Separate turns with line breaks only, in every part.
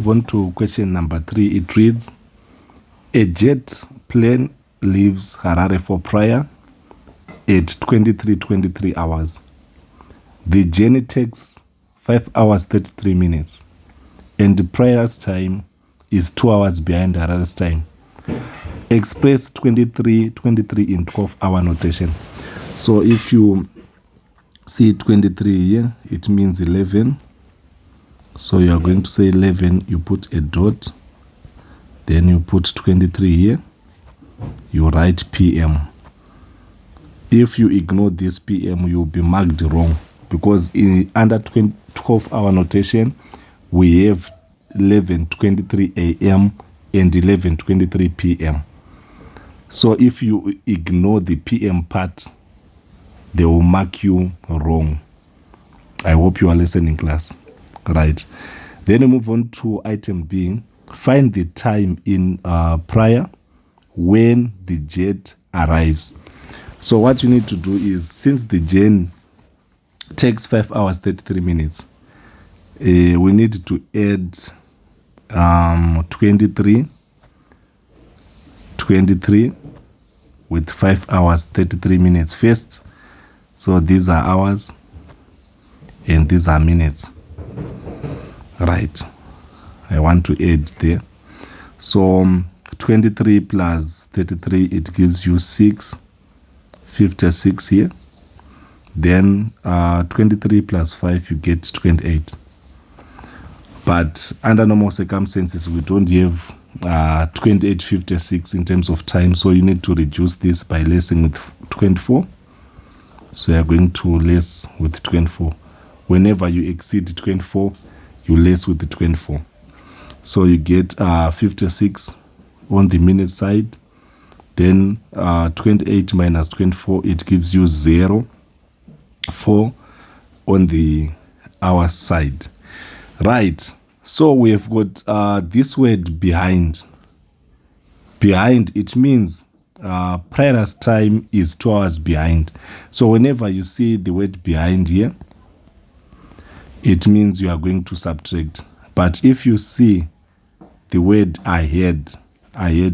Move on to question number 3. It reads, a jet plane leaves Harare for Praia at 23:23 hours. The journey takes 5 hours 33 minutes and the Praia's time is 2 hours behind Harare's time. Express 23:23 in 12-hour notation. So if you see 23 here, it means 11. So you are going to say 11, you put a dot, then you put 23 here, you write PM. If you ignore this PM, you will be marked wrong, because in under 12-hour notation, we have 11:23 a.m. and 11:23 p.m. So if you ignore the PM part, they will mark you wrong. I hope you are listening, class. Right. Then we move on to item B. Find the time in Praia when the jet arrives. So what you need to do is, since the journey takes 5 hours 33 minutes, we need to add 23 with 5 hours 33 minutes first. So these are hours and these are minutes. Right, I want to add there. So 23 plus 33, it gives you 6:56 here. Then 23 plus 5, you get 28. But under normal circumstances, we don't have 28:56 in terms of time, so you need to reduce this by lessing with 24. So you are going to less with 24. Whenever you exceed 24, you less with the 24. So you get 56 on the minute side. Then 28 minus 24, it gives you 0.4 on the hour side. Right. So we have got this word behind. Behind, it means Praia's time is 2 hours behind. So whenever you see the word behind here, it means you are going to subtract. But if you see the word ahead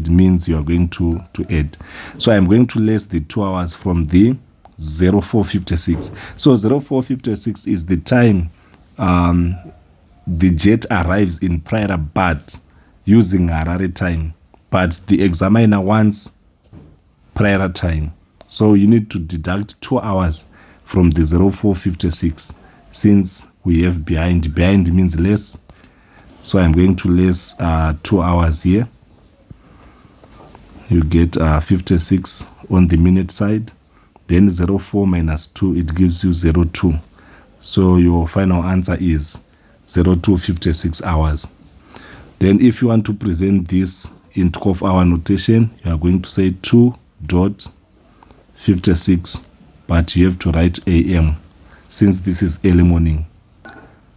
means you are going to add. So I'm going to less the 2 hours from the 04:56. So 04:56 is the time the jet arrives in Praia, but using Harare time. But the examiner wants Praia time. So you need to deduct 2 hours from the 04:56, since we have behind. Behind means less. So I'm going to less 2 hours here. You get 56 on the minute side. Then 04 minus 2, it gives you 02. So your final answer is 02:56 hours. Then if you want to present this in 12-hour notation, you are going to say 2:56, but you have to write AM, since this is early morning.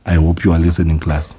I hope you are listening, class.